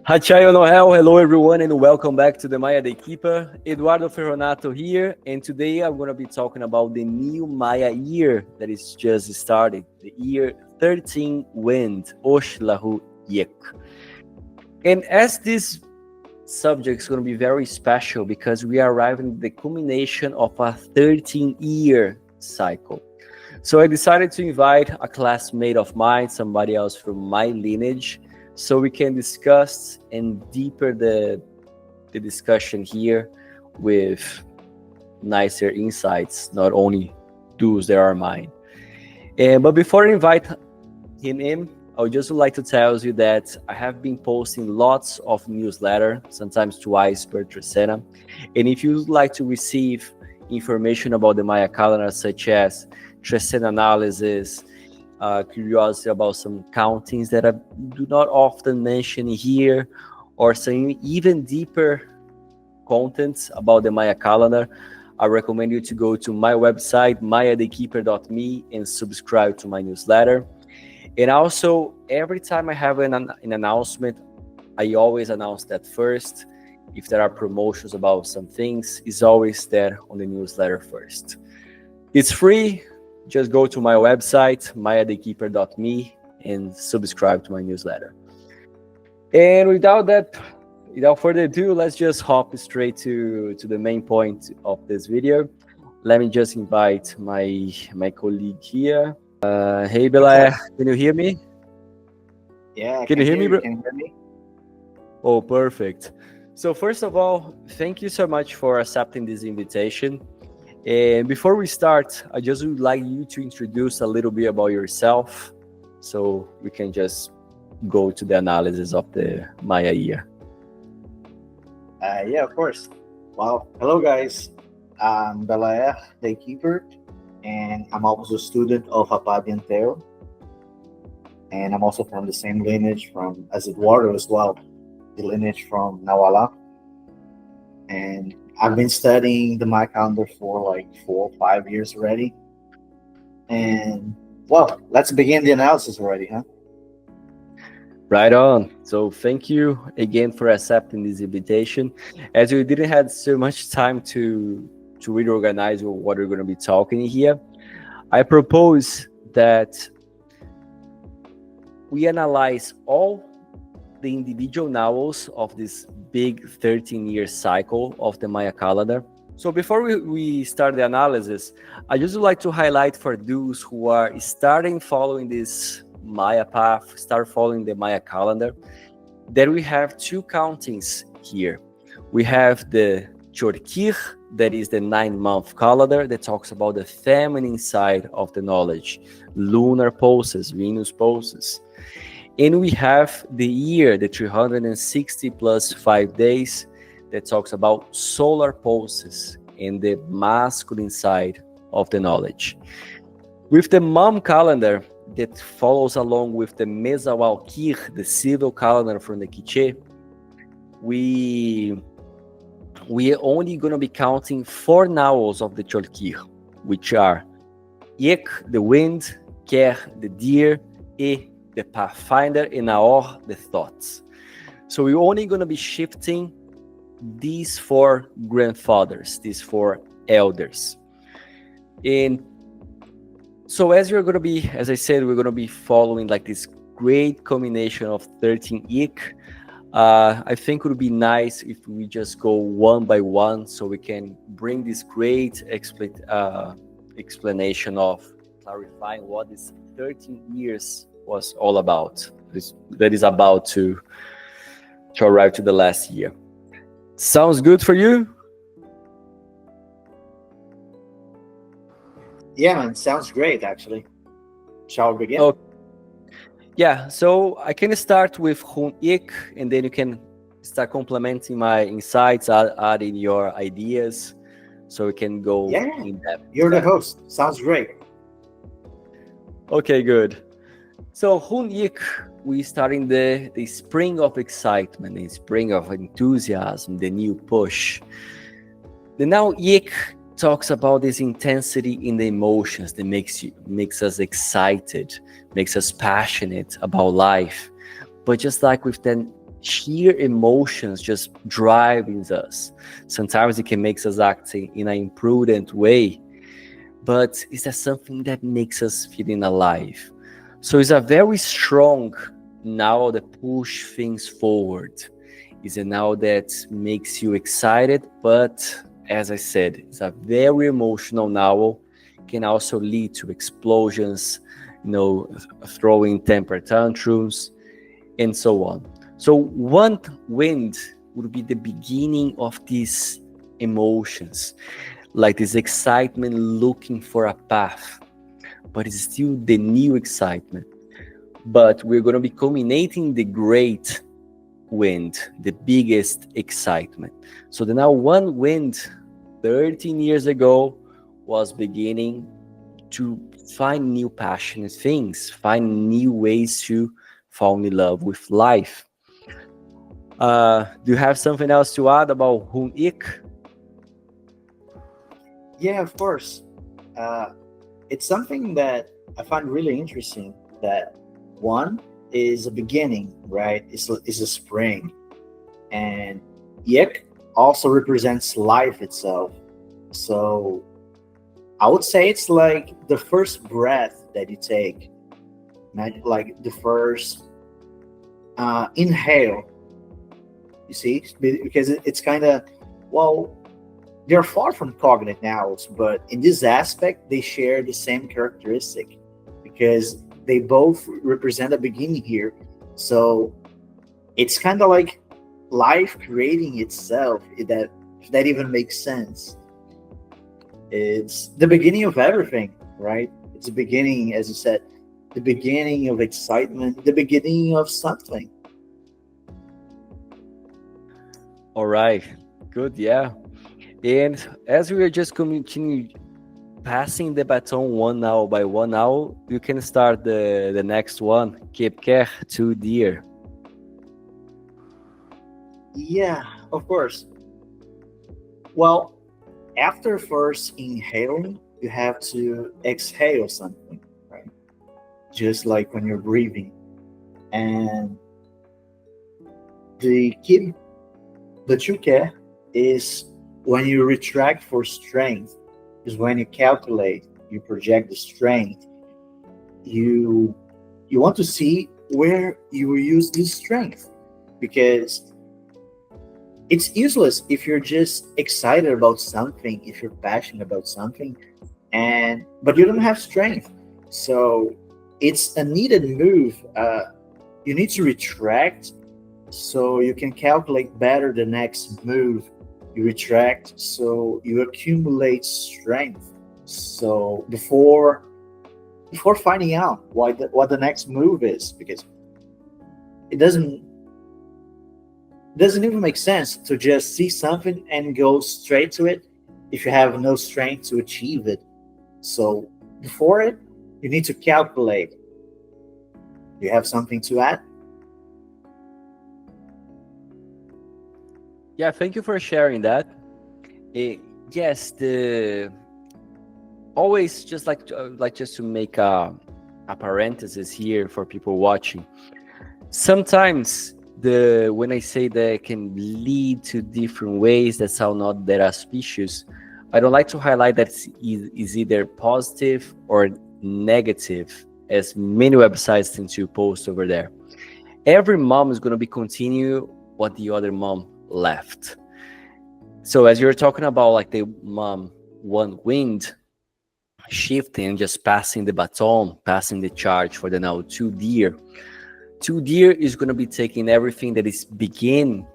Hachayo Noel, hello everyone and welcome back to the Maya Daykeeper. Eduardo Ferronato here, and today I'm going to be talking about the new Maya year that is just starting, the year 13 Wind, Oshlahu Yek. And as this subject is going to be very special because we are arriving at the culmination of a 13-year cycle. So I decided to invite a classmate of mine, somebody else from my lineage, so we can discuss and deeper the discussion here with nicer insights, not only those that are mine. But before I invite him in, I would just like to tell you that I have been posting lots of newsletters, sometimes twice per Trecena. And if you would like to receive information about the Maya calendar, such as Trecena analysis, curiosity about some countings that I do not often mention here, or some even deeper contents about the Maya calendar, I recommend you to go to my website, mayadaykeeper.me, and subscribe to my newsletter. And also, every time I have an announcement, I always announce that first. If there are promotions about some things, it's always there on the newsletter first. It's free. Just go to my website, mayadaykeeper.me, and subscribe to my newsletter. And without further ado, let's just hop straight to the main point of this video. Let me just invite my colleague here. Hey, Belejeb, can you hear me? Yeah, can you hear me, bro? Can you hear me? Oh, perfect. So first of all, thank you so much for accepting this invitation. And before we start, I just would like you to introduce a little bit about yourself so we can just go to the analysis of the Maya year. Yeah, of course. Well, hello guys. I'm Belejeb, Daykeeper, and I'm also a student of Pathfinder. And I'm also from the same lineage as Eduardo as well, the lineage from NAWAL. And I've been studying the Maya calendar for like 4 or 5 years already. And well, let's begin the analysis already, huh? Right on. So thank you again for accepting this invitation. As we didn't have so much time to really organize what we're going to be talking here, I propose that we analyze all the individual NAWALs of this big 13-year cycle of the Maya calendar. So before we start the analysis, I just would like to highlight for those who are starting following this Maya path, start following the Maya calendar, that we have two countings here. We have the cholqij, that is the 9-month calendar that talks about the feminine side of the knowledge, lunar pulses, Venus pulses. And we have the year, the 360 plus 5 days, that talks about solar pulses and the masculine side of the knowledge. With the mom calendar that follows along with the cholqij, the civil calendar from the Quiche, we are only going to be counting 4 NAWALs of the cholqij, which are Yek, the wind, Ker, the deer, E, the Pathfinder, and Naor, the thoughts. So we're only going to be shifting these 4 grandfathers, these 4 elders. And so as I said, we're going to be following like this great combination of 13 Ik. I think it would be nice if we just go one by one so we can bring this great explanation of clarifying what this 13 years was all about. That is about to arrive to the last year. Sounds good for you? Yeah, man, sounds great actually. Shall we begin? Oh, yeah, so I can start with Hun Ik, and then you can start complementing my insights, adding your ideas, so we can go in depth. You're the host. Sounds great. Okay, good. So Hun Ik, we starting the spring of excitement, the spring of enthusiasm, the new push. The now Ik talks about this intensity in the emotions that makes us excited, makes us passionate about life. But just like with the sheer emotions just driving us. Sometimes it can make us act in an imprudent way, but is that something that makes us feeling alive? So it's a very strong now that push things forward. It's a now that makes you excited, but as I said, it's a very emotional now. Can also lead to explosions, throwing temper tantrums, and so on. So one wind would be the beginning of these emotions, like this excitement looking for a path, but it's still the new excitement. But we're going to be culminating the great wind, the biggest excitement. So the now one wind 13 years ago was beginning to find new passionate things, find new ways to fall in love with life. Do you have something else to add about Hun-Ik? Yeah, of course. It's something that I find really interesting. That one is a beginning, right? It's a spring, and Yek also represents life itself. So I would say it's like the first breath that you take, like the first inhale. You see, because it's kind of, well, they're far from cognate nouns, but in this aspect, they share the same characteristic because they both represent a beginning here. So it's kind of like life creating itself, if that even makes sense. It's the beginning of everything, right? It's the beginning, as you said, the beginning of excitement, the beginning of something. All right, good, yeah. And as we are just continuing passing the baton one now by one now, you can start the next one. Keep care to dear. Yeah, of course. Well, after first inhaling, you have to exhale something, right? Just like when you're breathing. And the keep the chuke is when you retract for strength, is when you calculate, you project the strength. You want to see where you will use this strength, because it's useless if you're just excited about something, if you're passionate about something, but you don't have strength. So it's a needed move. You need to retract so you can calculate better the next move. You retract so you accumulate strength. So before finding out what the next move is, because it doesn't even make sense to just see something and go straight to it if you have no strength to achieve it. So before it, you need to calculate. Do you have something to add? Yeah, thank you for sharing that. Yes, the always just like just to make a parenthesis here for people watching. Sometimes when I say that it can lead to different ways that sound not that auspicious, I don't like to highlight that is either positive or negative, as many websites tend to post over there. Every mom is going to be continue what the other mom left. So as you're talking about like the mom one wind shifting, just passing the baton, passing the charge for the now two deer. Two deer is going to be taking everything that is begin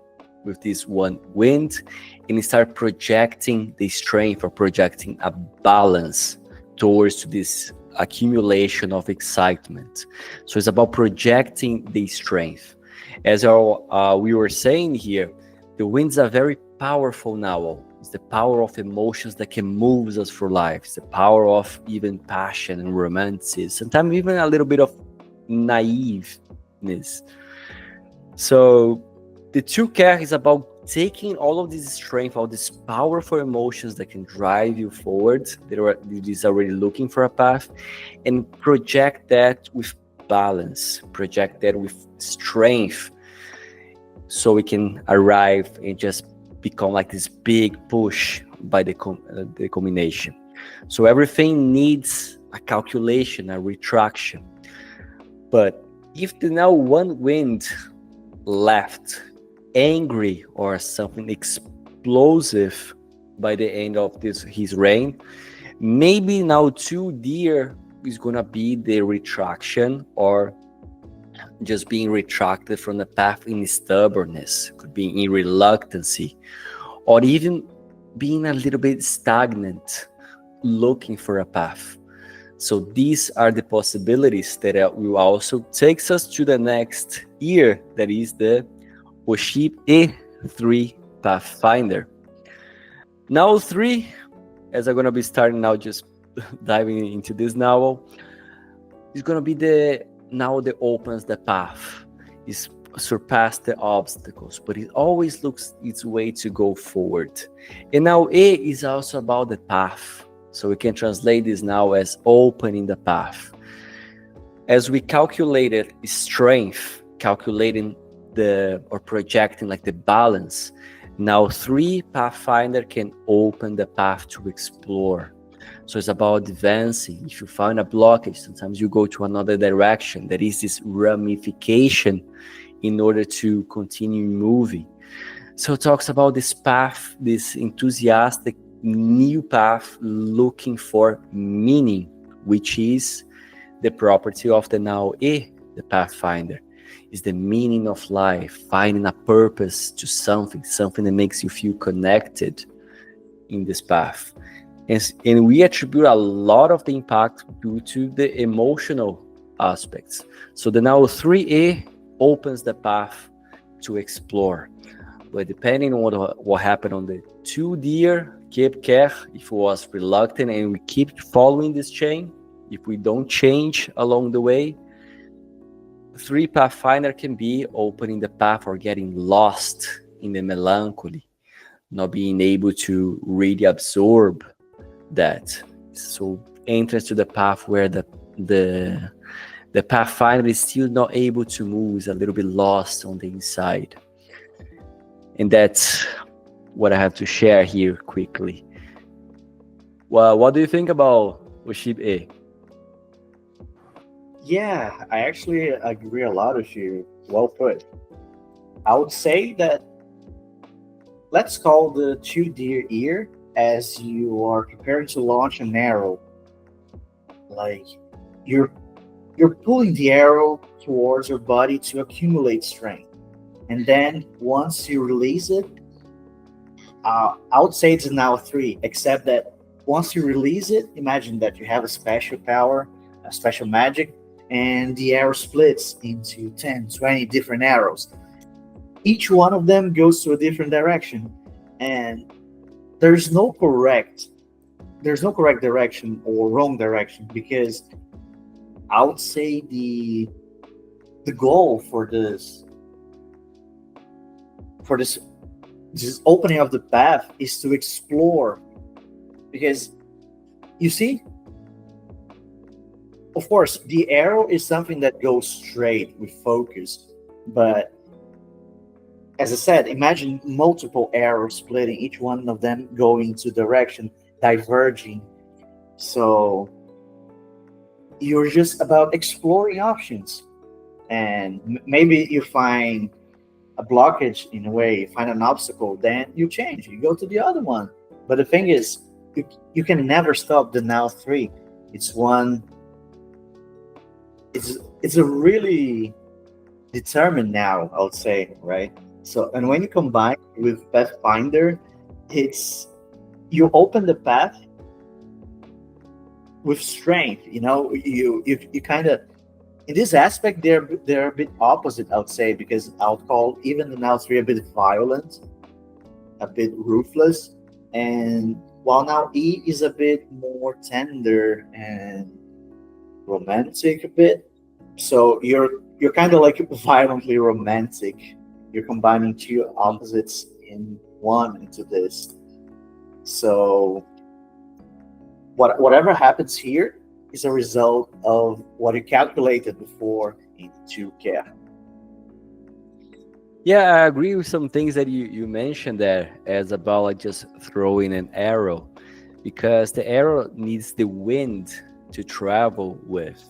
with this one wind and start projecting the strength or projecting a balance towards this accumulation of excitement. So it's about projecting the strength. As we were saying here, the winds are very powerful now. It's the power of emotions that can move us through life. It's the power of even passion and romanticism, sometimes even a little bit of naiveness. So the true care is about taking all of this strength, all these powerful emotions that can drive you forward, that is already looking for a path, and project that with balance, project that with strength. so we can arrive and just become like this big push by the culmination. So everything needs a calculation, a retraction. But if the now one wind left angry or something explosive by the end of his reign, maybe now too dear is gonna be the retraction, or just being retracted from the path in stubbornness, could be in reluctancy, or even being a little bit stagnant, looking for a path. So these are the possibilities that will also take us to the next year, that is the Oshib E3 Pathfinder. Now 3, as I'm going to be starting now, just diving into this NAWAL, is going to be the now that opens the path. It's surpass the obstacles, but it always looks its way to go forward. And now A is also about the path. So we can translate this now as opening the path. As we calculated strength, calculating or projecting like the balance, now 3 Pathfinder can open the path to explore. So it's about advancing. If you find a blockage, sometimes you go to another direction. There is this ramification in order to continue moving. So it talks about this path, this enthusiastic new path looking for meaning, which is the property of the now E, the Pathfinder, is the meaning of life, finding a purpose to something that makes you feel connected in this path. And we attribute a lot of the impact due to the emotional aspects. So the now 3A opens the path to explore. But depending on what happened on the 2 deer, cholqij, if it was reluctant and we keep following this chain, if we don't change along the way, 3 Pathfinder can be opening the path or getting lost in the melancholy, not being able to really absorb that. So entrance to the path where the Pathfinder is still not able to move, is a little bit lost on the inside. And that's what I have to share here quickly. Well, what do you think about Oshib A? Yeah, I actually agree a lot with you. Well put. I would say that let's call the 2 deer ear as you are preparing to launch an arrow. Like you're pulling the arrow towards your body to accumulate strength. And then once you release it, I would say it's now 3, except that once you release it, imagine that you have a special power, a special magic, and the arrow splits into 10, 20 different arrows. Each one of them goes to a different direction, and there's no correct direction or wrong direction, because I would say the goal for this opening of the path is to explore, because you see, of course, the arrow is something that goes straight with focus, but as I said, imagine multiple arrows splitting, each one of them going to direction, diverging. So you're just about exploring options, and maybe you find a blockage in a way, you find an obstacle, then you change, you go to the other one. But the thing is, you can never stop the now 3. It's a really determined now, I would say, right? So, and when you combine with Pathfinder, it's you open the path with strength. You kind of, in this aspect, they're a bit opposite, I would say, because I would call even the now 3 a bit violent, a bit ruthless, and while now E is a bit more tender and romantic a bit. So you're kind of like violently romantic. You're combining 2 opposites in one into this. So whatever happens here is a result of what you calculated before in 2K. Yeah, I agree with some things that you mentioned there as about like just throwing an arrow, because the arrow needs the wind to travel with.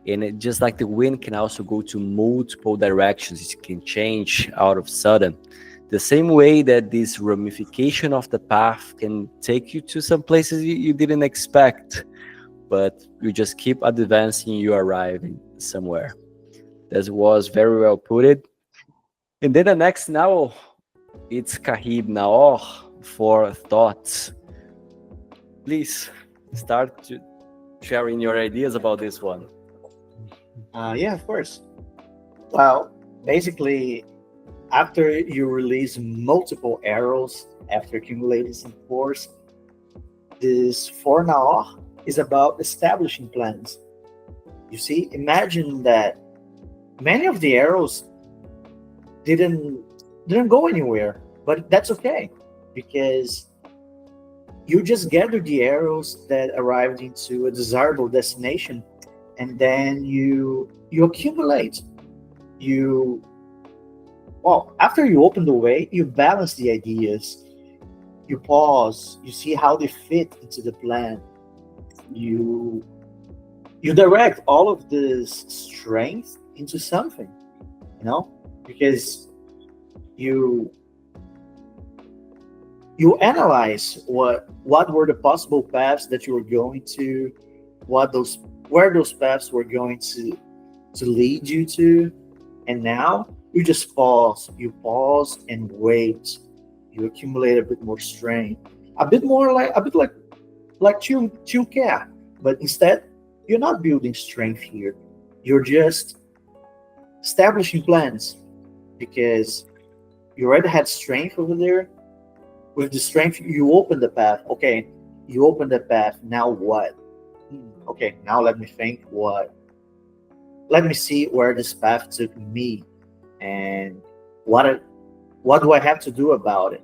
And it, just like the wind can also go to multiple directions, it can change out of sudden. The same way that this ramification of the path can take you to some places you didn't expect, but you just keep advancing, you arriving somewhere. That was very well put it. And then the next now, it's Kahib Naor for thoughts. Please start sharing your ideas about this one. Yeah, of course. Well, basically, after you release multiple arrows after accumulating some force, this for now is about establishing plans. You see, imagine that many of the arrows didn't didn't go anywhere, but that's okay because you just gather the arrows that arrived into a desirable destination, and then you accumulate. You well, after you open the way, you balance the ideas. You pause. You see how they fit into the plan. You you direct all of this strength into something. You know, because you you analyze what were the possible paths that you were going to, what those where those paths were going to lead you to, and now you just pause. You pause and wait. You accumulate a bit more strength, a bit like chill care, but instead you're not building strength here. You're just establishing plans because you already had strength over there. With the strength, you open the path. Okay, you open the path. Now what? Okay, now let me think. What? Let me see where this path took me, and what what do I have to do about it?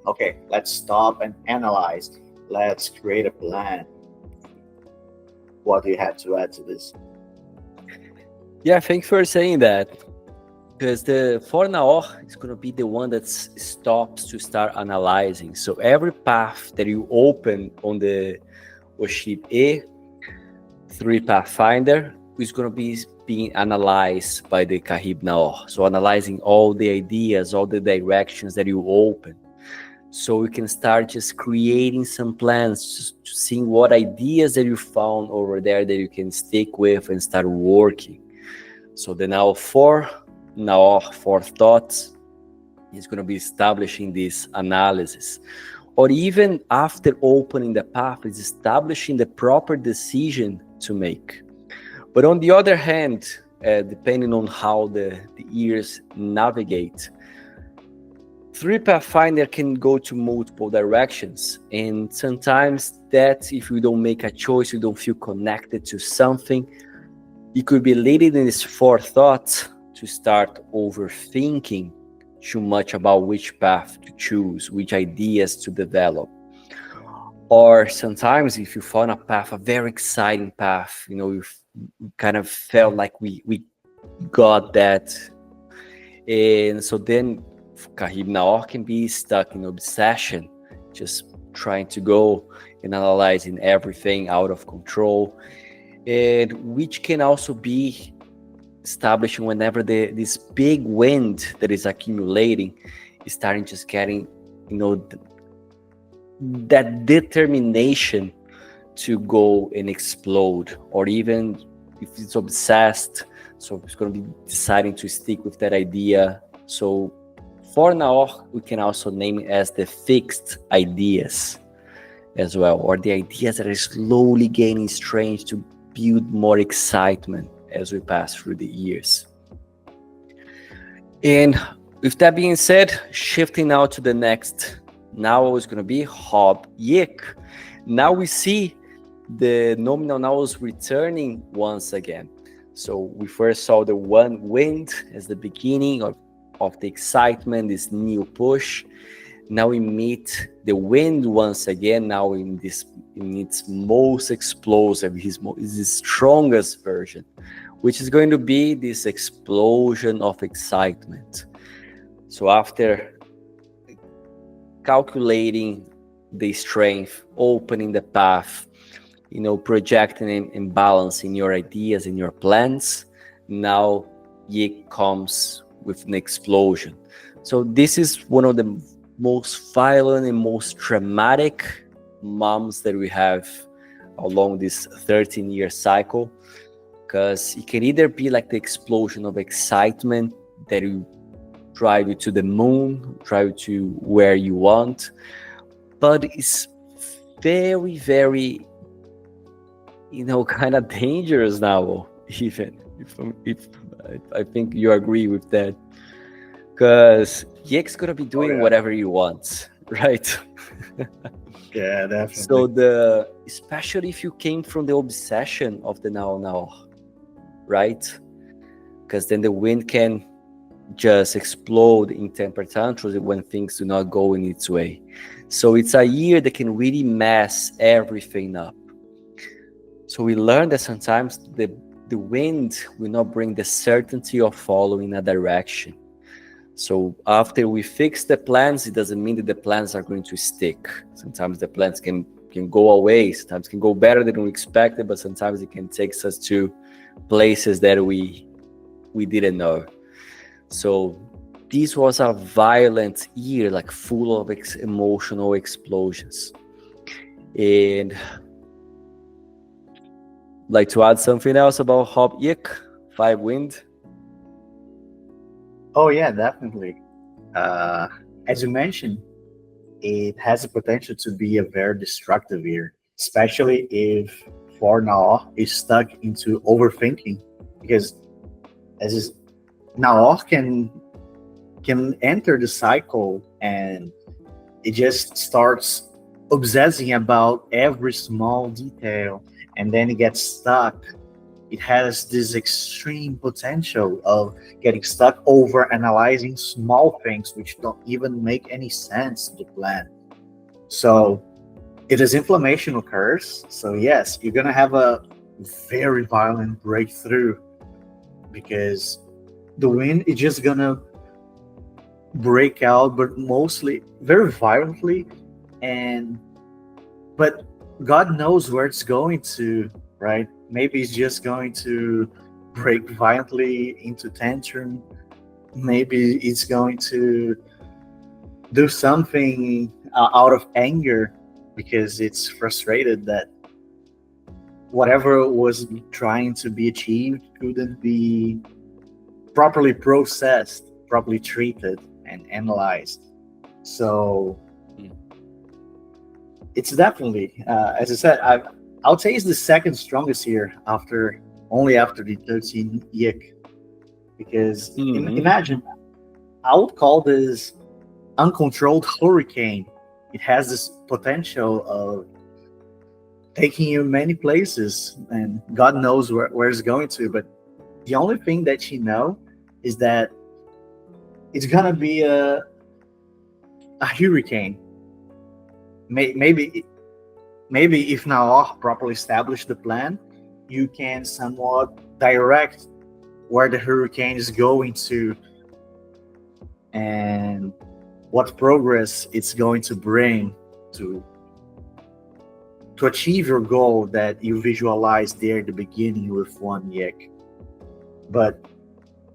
Okay, let's stop and analyze. Let's create a plan. What do you have to add to this? Yeah, thanks for saying that. Because the for now is going to be the one that stops to start analyzing. So every path that you open on the Oship A3 Pathfinder is going to be being analyzed by the Kahib Naor. So analyzing all the ideas, all the directions that you open. So we can start just creating some plans, just seeing what ideas that you found over there that you can stick with and start working. So the now for thoughts is going to be establishing this analysis, or even after opening the path is establishing the proper decision to make. But on the other hand, depending on how the ears navigate, 3 Pathfinder can go to multiple directions, and sometimes that if you don't make a choice, you don't feel connected to something, it could be leading in this forethought to start overthinking too much about which path to choose, which ideas to develop. Or sometimes if you found a path, a very exciting path, you kind of felt like we got that. And so then Kahib Naor can be stuck in obsession, just trying to go and analyzing everything out of control, and which can also be establishing whenever this big wind that is accumulating is starting just getting, that determination to go and explode, or even if it's obsessed, so it's going to be deciding to stick with that idea. So for now, we can also name it as the fixed ideas as well, or the ideas that are slowly gaining strength to build more excitement as we pass through the years. And with that being said, shifting now to the next, now is going to be Hob Yik. Now we see the nominal nouns returning once again. So we first saw the one wind as the beginning of the excitement, this new push. Now we meet the wind once again, now in its most explosive, his strongest version, which is going to be this explosion of excitement. So after calculating the strength, opening the path, projecting and balancing your ideas and your plans, now Yik comes with an explosion. So this is one of the most violent and most traumatic moments that we have along this 13-year cycle, because it can either be like the explosion of excitement that you drive you to the moon, drive you to where you want, but it's very, very, kind of dangerous now, even if I think you agree with that, because Yik's gonna be doing whatever he wants, right? Yeah, definitely. So especially if you came from the obsession of the NAWAL, right? Because then the wind can just explode in temper tantrums when things do not go in its way. So it's a year that can really mess everything up. So we learned that sometimes the wind will not bring the certainty of following a direction. So after we fix the plans, it doesn't mean that the plans are going to stick. Sometimes the plans can go away, sometimes can go better than we expected, but sometimes it can take us to places that we didn't know. So this was a violent year, like full of emotional explosions. And like to add something else about Hop Yik, 5 wind? Oh yeah, definitely. As you mentioned, it has the potential to be a very destructive year, especially if for now is stuck into overthinking, because as is now can enter the cycle and it just starts obsessing about every small detail, and then it gets stuck. It has this extreme potential of getting stuck over analyzing small things which don't even make any sense to the plan. So it is inflammation occurs. So yes, you're gonna have a very violent breakthrough, because the wind is just gonna break out, but mostly very violently. But God knows where it's going to, right? Maybe it's just going to break violently into tantrum. Maybe it's going to do something out of anger because it's frustrated that whatever was trying to be achieved couldn't be properly processed, properly treated, and analyzed. So it's definitely, as I said, I would say it's the second strongest here after the 13 Yik, because imagine, I would call this uncontrolled hurricane. It has this potential of taking you many places, and God knows where it's going to. But the only thing that you know is that it's gonna be a hurricane. Maybe if now properly establish the plan, you can somewhat direct where the hurricane is going to and what progress it's going to bring to achieve your goal that you visualized there at the beginning with one Yik. But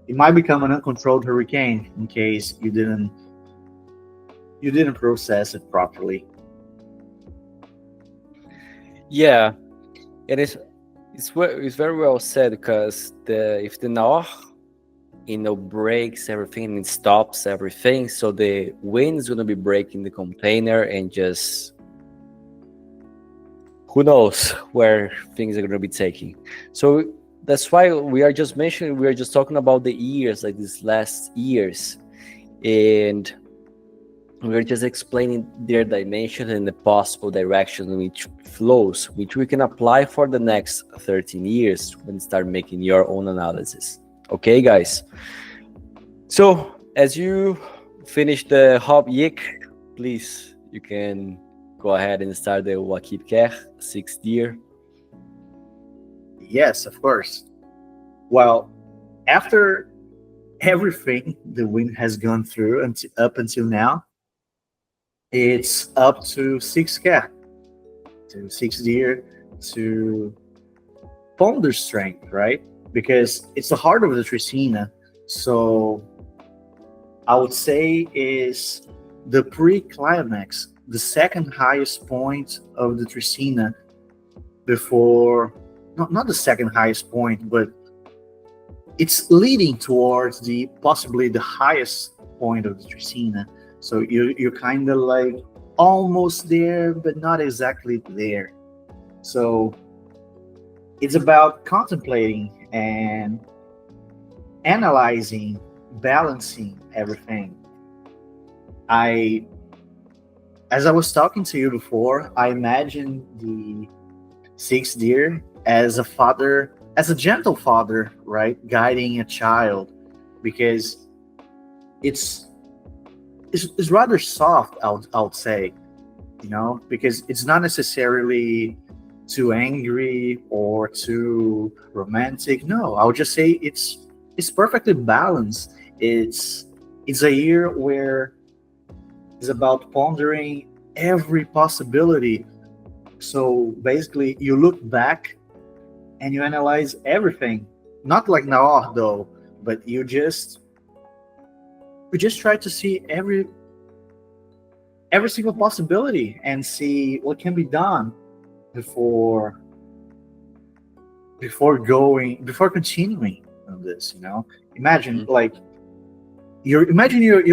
it might become an uncontrolled hurricane in case you didn't process it properly. Yeah, it is. It's very well said, because if the NAWAL breaks everything and stops everything, so the wind is going to be breaking the container, and just who knows where things are going to be taking. So that's why we are just talking about the years, like these last years, and we're just explaining their dimension and the possible direction in which flows, which we can apply for the next 13 years when you start making your own analysis. Okay, guys? So as you finish the Hop Yik, please, you can go ahead and start the Wakib 6th year. Yes, of course. Well, after everything the wind has gone through up until now, it's up to 6K, to 6 year, to ponder strength, right? Because it's the heart of the Tricina. So I would say is the pre-climax, the second highest point of the Tricina before, not the second highest point, but it's leading towards the possibly the highest point of the Tricina. So you're kind of like almost there, but not exactly there. So it's about contemplating and analyzing, balancing everything. I, as I was talking to you before, I imagine the sixth deer as a father, as a gentle father, right, guiding a child, because it's it's rather soft. I would say, because it's not necessarily too angry or too romantic. No, I would just say it's perfectly balanced. It's a year where it's about pondering every possibility. So basically, you look back and you analyze everything. Not like now though, but you just try to see every single possibility and see what can be done before before continuing on this. Imagine Mhm. like you're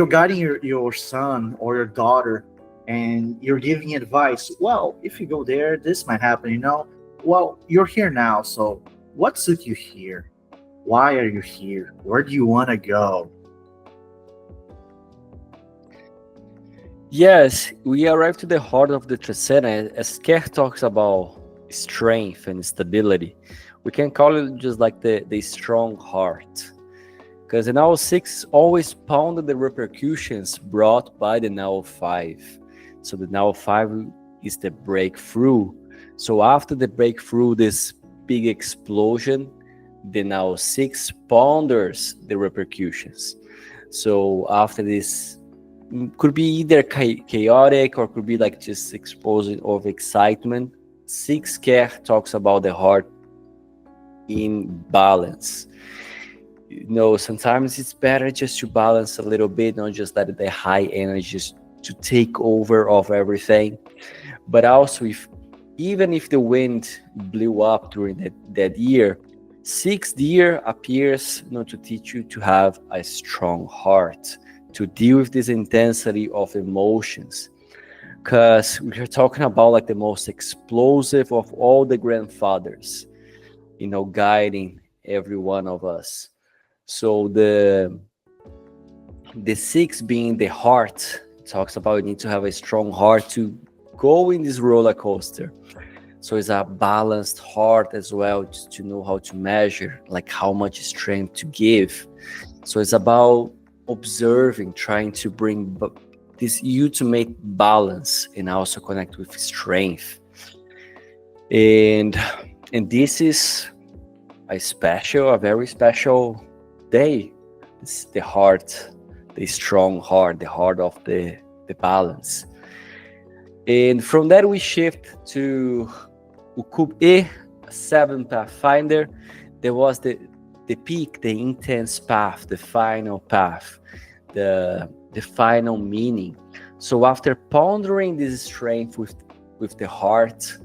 guiding your son or your daughter, and you're giving advice. Well, if you go there, this might happen. Well, you're here now, so what took you here? Why are you here? Where do you want to go? Yes, we arrive to the heart of the Tricena. As Kerr talks about strength and stability, we can call it just like the strong heart. Because the NAWAL 6 always pounded the repercussions brought by the NAWAL 5. So the NAWAL 5 is the breakthrough. So after the breakthrough, this big explosion, the NAWAL 6 ponders the repercussions. So after this, could be either chaotic or could be like just explosion of excitement. 6 Care talks about the heart in balance. Sometimes it's better just to balance a little bit, not just let the high energies to take over of everything. But also, even if the wind blew up during that year, 6th year appears to teach you to have a strong heart, to deal with this intensity of emotions. Because we're talking about like the most explosive of all the grandfathers, guiding every one of us. So the 6 being the heart, talks about you need to have a strong heart to go in this roller coaster. So it's a balanced heart as well, just to know how to measure, like how much strength to give. So it's about observing, trying to bring this ultimate balance and also connect with strength. And this is a very special day. It's the heart, the strong heart, the heart of the balance. And from that we shift to cholqij, 7 Pathfinder. There was the peak, the intense path, the final path, the final meaning. So after pondering this strength with the heart,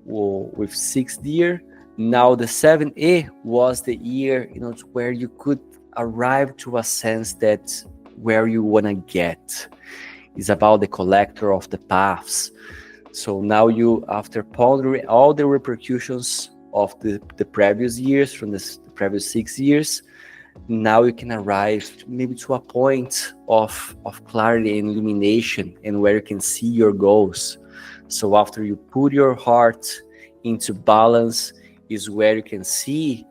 with 6th year, now the 7A was the year, where you could arrive to a sense that where you want to get. It's about the collector of the paths. So now you, after pondering all the repercussions of the previous years, from the previous 6 years, now you can arrive maybe to a point of clarity and illumination, and where you can see your goals. So after you put your heart into balance, is where you can see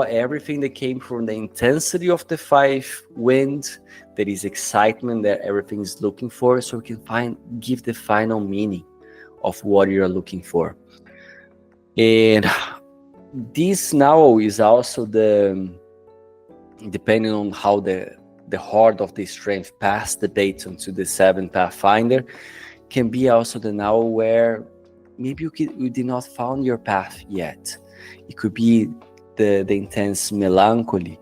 everything that came from the intensity of the 5 wind. There is excitement that everything is looking for, so you can give the final meaning of what you're looking for. And this now is also the depending on how the heart of the strength passed the baton to the 7th Pathfinder, can be also the now where maybe you did not found your path yet. It could be the intense melancholy.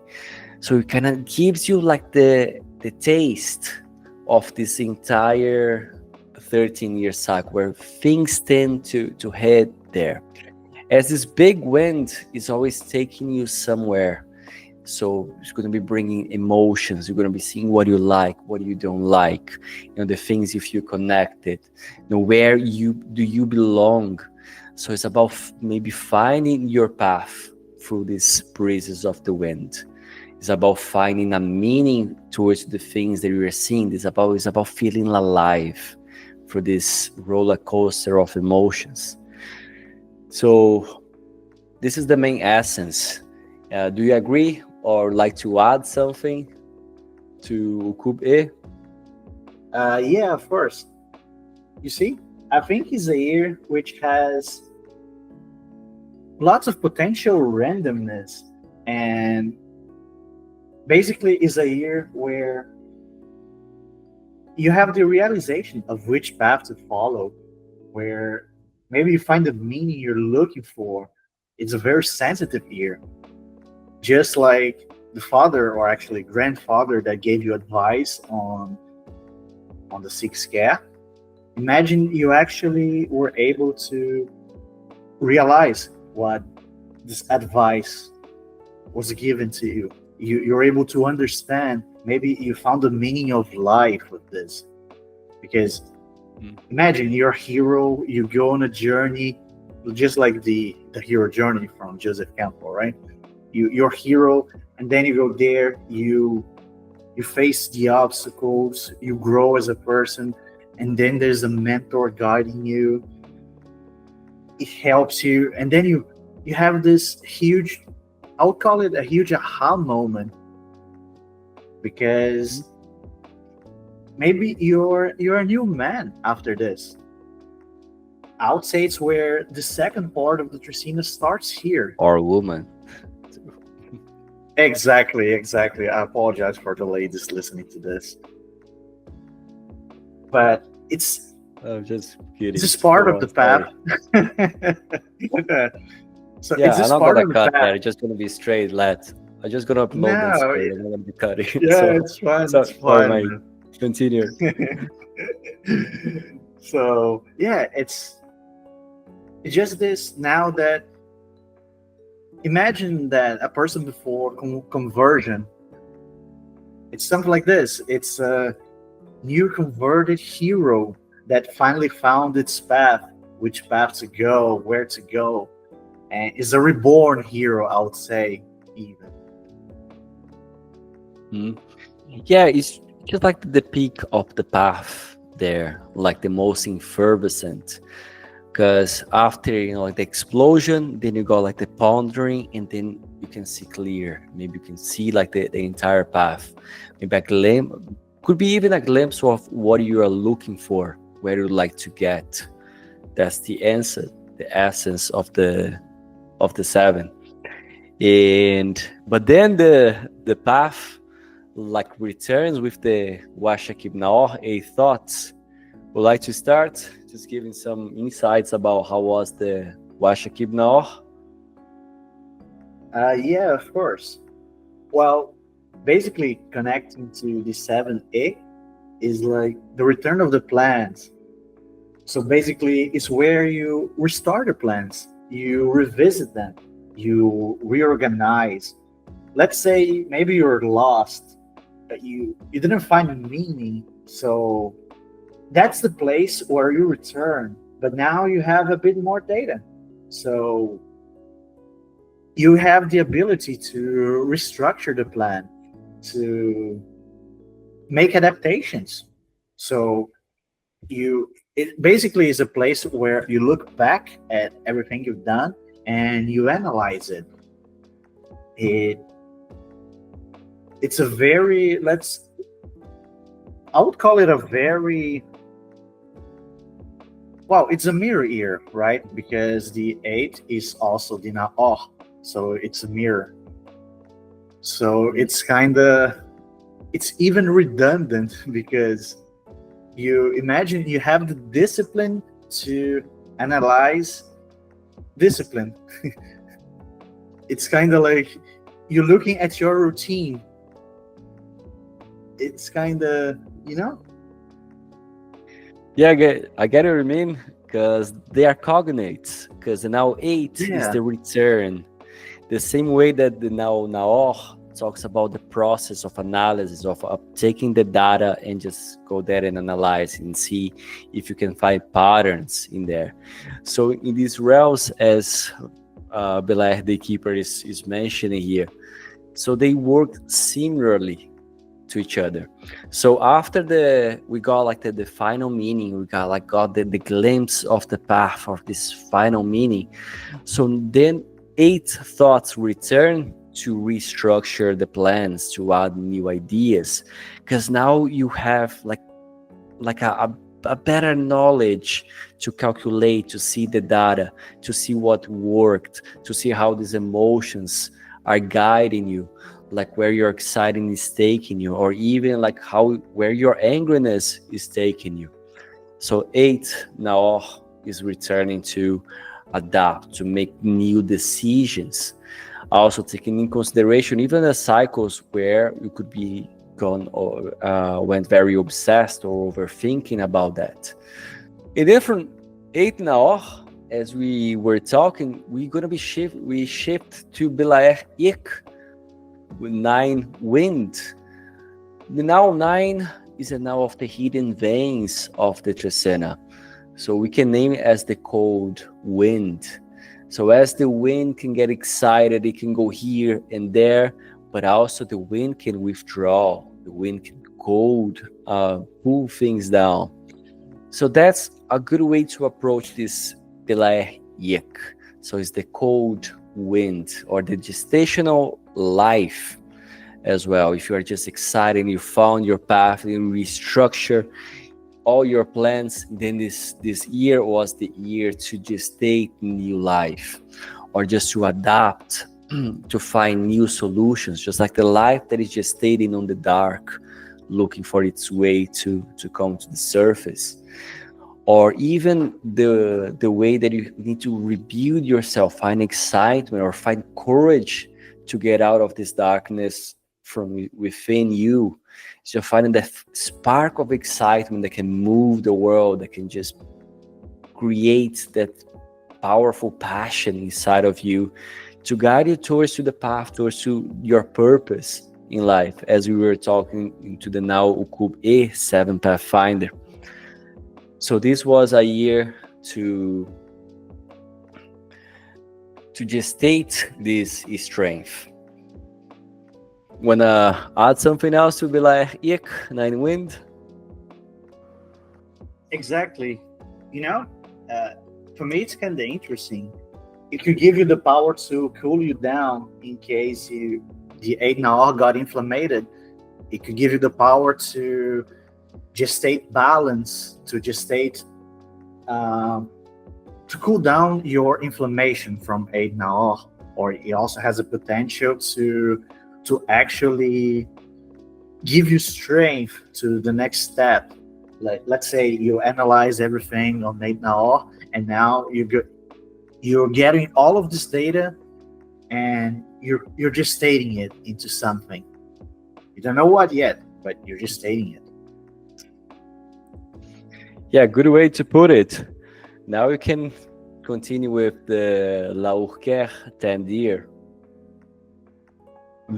So it kind of gives you like the taste of this entire 13-year cycle where things tend to head there. As this big wind is always taking you somewhere. So it's going to be bringing emotions. You're going to be seeing what you like, what you don't like, the things you feel connected, where do you belong. So it's about maybe finding your path through these breezes of the wind. It's about finding a meaning towards the things that you're seeing. It's about feeling alive through this roller coaster of emotions. So this is the main essence. Do you agree or like to add something to cube? Yeah, of course. You see, I think it's a year which has lots of potential randomness, and basically is a year where you have the realization of which path to follow, where maybe you find the meaning you're looking for. It's a very sensitive year. Just like the father, or actually grandfather, that gave you advice on the sixth scare. Imagine you actually were able to realize what this advice was given to you. You're able to understand. Maybe you found the meaning of life with this. Because imagine you're a hero, you go on a journey, just like the hero journey from Joseph Campbell, right? You're a hero, and then you go there, you face the obstacles, you grow as a person, and then there's a mentor guiding you. It helps you, and then you have this huge, I would call it a huge aha moment, because maybe you're a new man after this. I would say it's where the second part of the Tricina starts here. Or woman. Exactly. I apologize for the ladies listening to this, but it's I'm just kidding. it's just part of the path. So Yeah, it's I'm just not part gonna of the cut path. that. It's just gonna be straight. I'm just gonna upload that No, straight. I'm gonna be cutting. yeah, So, it's fine. so It's sorry, fine, mate. Continue. So yeah, it's just this now that imagine that a person before conversion, it's something like this. It's a new converted hero that finally found its path, which path to go, where to go, and is a reborn hero, I would say, even. Yeah, it's just like the peak of the path there, like the most effervescent. Because after like the explosion, then you got like the pondering, and then you can see clear. Maybe you can see like the entire path. Maybe a glimpse, could be even a glimpse of what you are looking for, where you'd like to get. That's the answer, the essence of the 7. But then the path like returns with the Washakib Naor, a thoughts. Would like to start just giving some insights about how was the Washakib Naor? Yeah, of course. Well, basically connecting to the 7A is like the return of the plans. So basically it's where you restart the plans, you revisit them, you reorganize. Let's say maybe you're lost, but you didn't find a meaning. So that's the place where you return, but now you have a bit more data. So you have the ability to restructure the plan, to make adaptations. So it basically is a place where you look back at everything you've done and you analyze it. It's a very, I would call it a very, well, it's a mirror year, right? Because the 8 is also the Na'or, so it's a mirror. So it's even redundant because you imagine you have the discipline to analyze discipline. It's kind of like you're looking at your routine. It's kind of, you know? Yeah, I get what you mean, because they are cognates. Because now 8 is Yeah. the return. The same way that the NAWAL talks about the process of analysis, of taking the data and just go there and analyze and see if you can find patterns in there. So in these realms, as Belejeb Daykeeper is mentioning here, so they work similarly to each other. So after we got like the final meaning, we got the glimpse of the path of this final meaning. So then 8 thoughts return to restructure the plans, to add new ideas, because now you have like a better knowledge to calculate, to see the data, to see what worked, to see how these emotions are guiding you, like where your excitement is taking you, or even like where your angriness is taking you. So 8 now is returning to adapt, to make new decisions, also taking in consideration even the cycles where you could be gone or went very obsessed or overthinking about that. In different 8 now, as we were talking, we're gonna be shift to Belejeb with 9 wind. The now 9 is a now of the hidden veins of the Trecena. So we can name it as the cold wind. So as the wind can get excited, it can go here and there, but also the wind can withdraw. The wind can cold, pull things down. So that's a good way to approach this Belejeb. So it's the cold wind, or the gestational life as well. If you are just excited, you found your path, you restructure all your plans, then this year was the year to gestate new life, or just to adapt, to find new solutions, just like the life that is gestating on the dark, looking for its way to come to the surface. Or even the way that you need to rebuild yourself, find excitement or find courage to get out of this darkness from within you. So finding that spark of excitement that can move the world, that can just create that powerful passion inside of you to guide you towards to the path, towards to your purpose in life, as we were talking into the now Ukub E7 Pathfinder. So this was a year to gestate this strength. Wanna add something else to Belejeb 9 wind? Exactly. You know, for me, it's kind of interesting. It could give you the power to cool you down in case the 8 now got inflamed. It could give you the power to gestate balance, to gestate, to cool down your inflammation from 8 now. Or it also has a potential to actually give you strength to the next step. Like, let's say you analyze everything on 8 now, and now you're getting all of this data, and you're just stating it into something. You don't know what yet, but you're just stating it. Yeah, good way to put it. Now you can continue with the cholqij 10 year.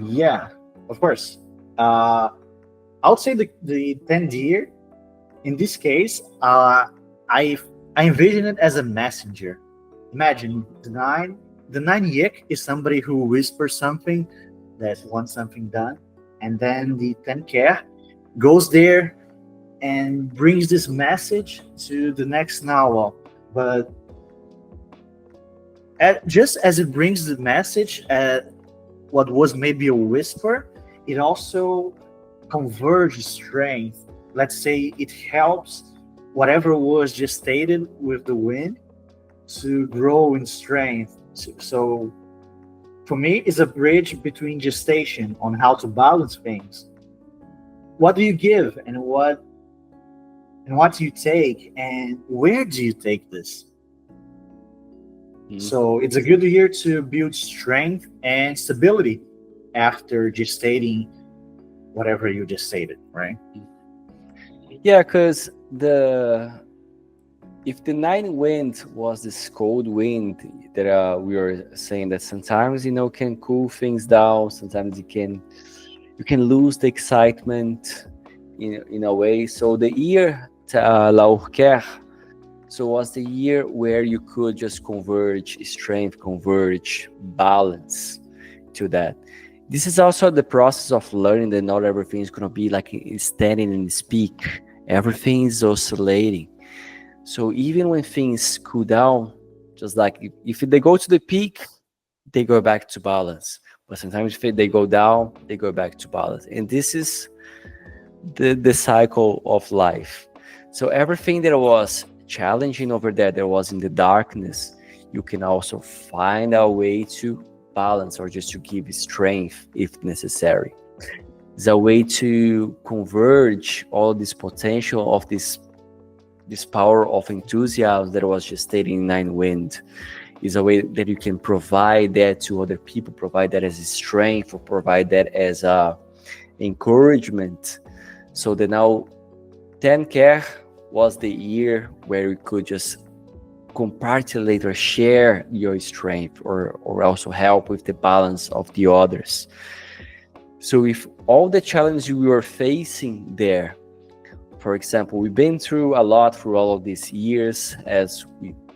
Yeah, of course. I would say the 10 year, in this case, I envision it as a messenger. Imagine the nine yik is somebody who whispers something that wants something done, and then the 10 care goes there and brings this message to the next NAWAL. But just as it brings the message, what was maybe a whisper, it also converges strength. Let's say it helps whatever was just stated with the wind to grow in strength. So for me, is a bridge between gestation on how to balance things. What do you give, and what do you take, and where do you take this? Mhm. So it's a good year to build strength and stability after gestating whatever you gestated, right? Yeah, because if the nine wind was this cold wind that we were saying that sometimes can cool things down, sometimes you can lose the excitement in a way. So the year Laurker, so was the year where you could just converge strength, converge balance to that. This is also the process of learning that not everything is going to be like standing and speak. Everything is oscillating. So even when things cool down, just like if they go to the peak, they go back to balance. But sometimes if they go down, they go back to balance. And this is the cycle of life. So everything that was challenging over there, that was in the darkness, you can also find a way to balance or just to give strength if necessary. It's a way to converge all this potential of this power of enthusiasm that was just stated in Nine Wind. Is a way that you can provide that to other people, provide that as a strength, or provide that as a encouragement. So that now 10 care was the year where you could just compartilate or share your strength, or also help with the balance of the others. So if all the challenges we were facing there, for example, we've been through a lot through all of these years, as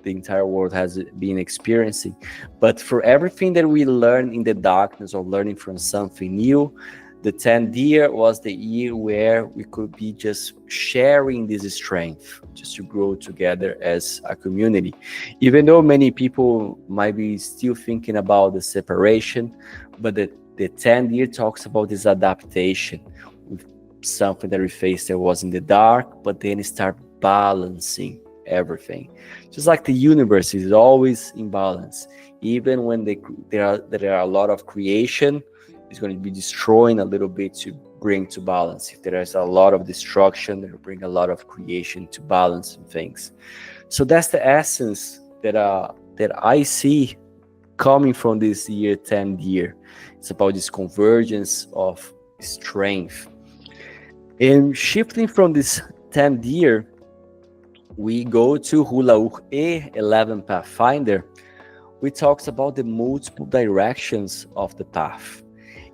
the entire world has been experiencing. But for everything that we learned in the darkness, or learning from something new, the 10th year was the year where we could be just sharing this strength, just to grow together as a community. Even though many people might be still thinking about the separation, but the 10th year talks about this adaptation with something that we faced that was in the dark, but then start balancing everything. Just like the universe is always in balance. Even when there are a lot of creation, it's going to be destroying a little bit to bring to balance. If there is a lot of destruction, it will bring a lot of creation to balance things. So that's the essence that I see coming from this year 10th year. It's about this convergence of strength. And shifting from this 10th year, we go to Hulaur E 11 Pathfinder. We talks about the multiple directions of the path.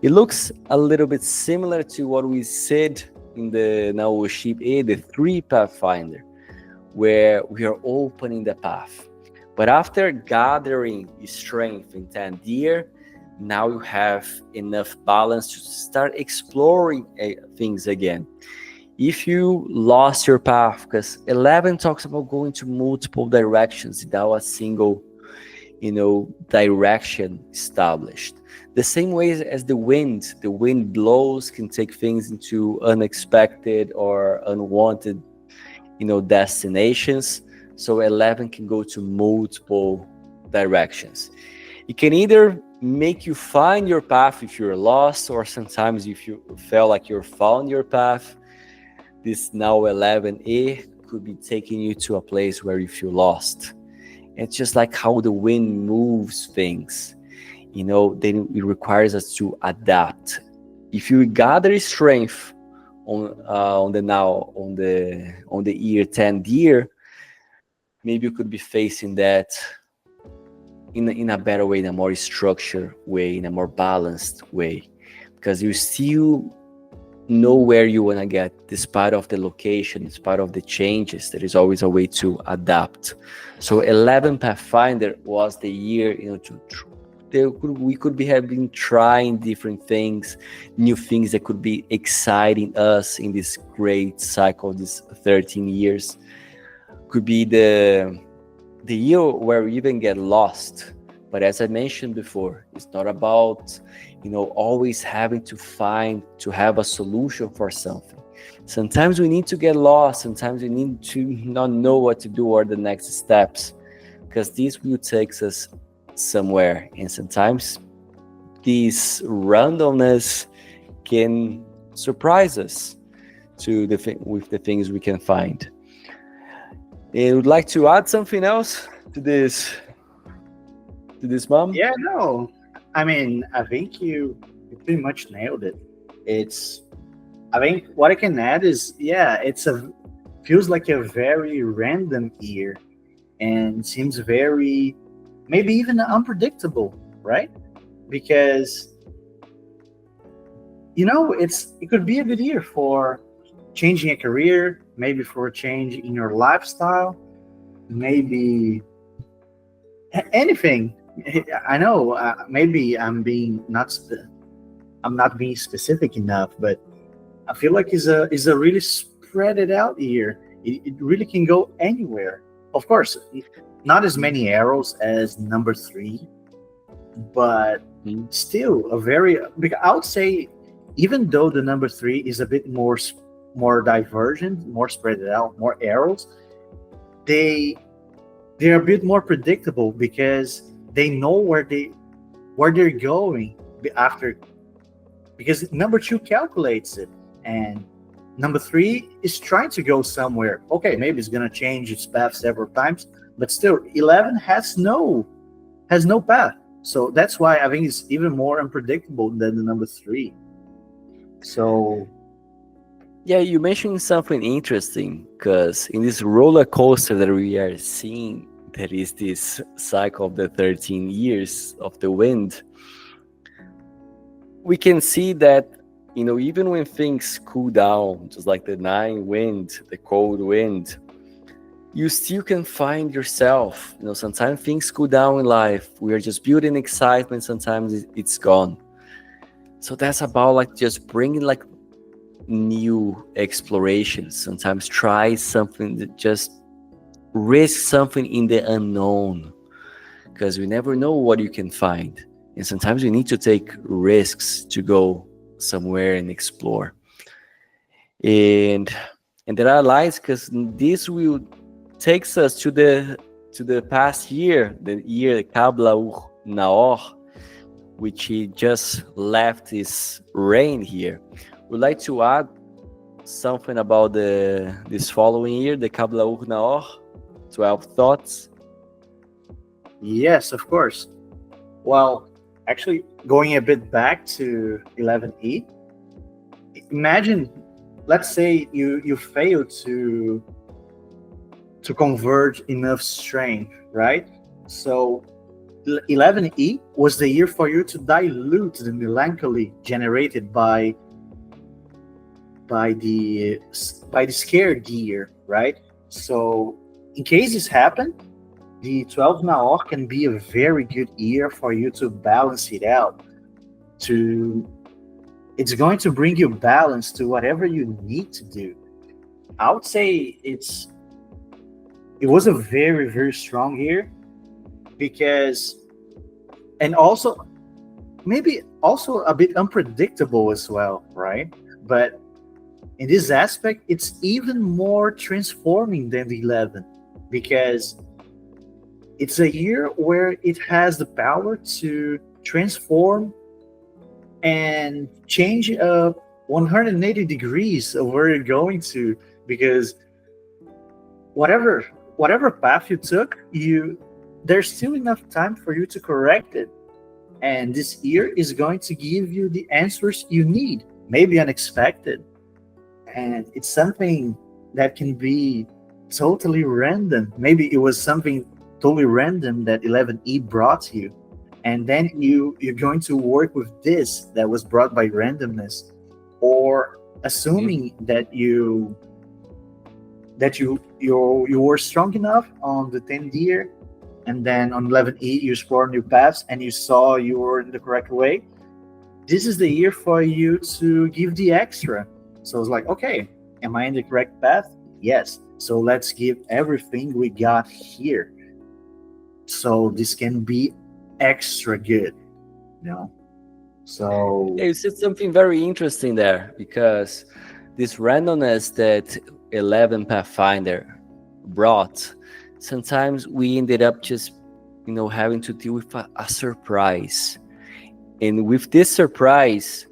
It looks a little bit similar to what we said in the NAWAL Ship E, the 3 Pathfinder, where we are opening the path. But after gathering strength in 10th year, now you have enough balance to start exploring things again. If you lost your path, because 11 talks about going to multiple directions without a single direction established. The same way as the wind blows, can take things into unexpected or unwanted destinations. So 11 can go to multiple directions. It can either make you find your path if you're lost, or sometimes if you felt like you found your path, this now 11A could be taking you to a place where you feel lost. It's just like how the wind moves things. Then it requires us to adapt. If you gather strength on the year 10th year, maybe you could be facing that in a better way, in a more structured way, in a more balanced way, because you still know where you want to get, despite of the location, despite of the changes. There is always a way to adapt. So 11 Pathfinder was the year we could have been trying different things, new things that could be exciting us in this great cycle, this 13 years. Could be the year where we even get lost. But as I mentioned before, it's not about always having to have a solution for something. Sometimes we need to get lost. Sometimes we need to not know what to do or the next steps, because this will take us somewhere. And sometimes this randomness can surprise us with the things we can find. And would like to add something else to this, Mom? Yeah, no. I mean, I think you pretty much nailed it. It's I think what I can add is, yeah, it's a feels like a very random year and seems very maybe even unpredictable, right? Because it could be a good year for changing a career, maybe for a change in your lifestyle, maybe anything. I know, maybe I'm not being specific enough, but I feel like is a really spread it out year. It really can go anywhere. Of course, not as many arrows as number three, but still a very. Because I would say, even though the number three is a bit more divergent, more spread it out, more arrows, they they're a bit more predictable because they know where they're going after, because number two calculates it, and number three is trying to go somewhere. Okay, maybe it's gonna change its path several times, but still 11 has no path. So that's why I think it's even more unpredictable than the number three. So Yeah, you mentioned something interesting because in this roller coaster that we are seeing, that is this cycle of the 13 years of the wind, we can see that, even when things cool down, just like the nine wind, the cold wind, you still can find yourself. Sometimes things cool down in life. We are just building excitement. Sometimes it's gone. So that's about like just bringing like new explorations. Sometimes try something, that just risk something in the unknown, because we never know what you can find, and sometimes we need to take risks to go somewhere and explore. And there are lights, because this will takes us to the past year, the year Kabla Naor, which he just left his reign here. Would like to add something about this following year, the Kabla Naor, 12 thoughts. yes, of course. Well, actually, going a bit back to 11E, imagine, let's say you fail to converge enough strength, right? So 11E was the year for you to dilute the melancholy generated by the scared gear, right? So in case this happened, the 12 Naor can be a very good year for you to balance it out. To It's going to bring you balance to whatever you need to do. I would say it was a very, very strong year, because, and also maybe also a bit unpredictable as well, right? But in this aspect, it's even more transforming than the 11, because it's a year where it has the power to transform and change 180 degrees of where you're going to, because whatever path you took, there's still enough time for you to correct it, and this year is going to give you the answers you need, maybe unexpected, and it's something that can be totally random. Maybe it was something totally random that 11E brought you, and then you're going to work with this that was brought by randomness, or assuming that you were strong enough on the 10th year, and then on 11E you explored new paths and you saw you were in the correct way. This is the year for you to give the extra. So it's like, okay, am I in the correct path? Yes. So let's give everything we got here, so this can be extra good, you know. So Yeah, you said something very interesting there, because this randomness that 11 Pathfinder brought, sometimes we ended up just having to deal with a surprise. And with this surprise,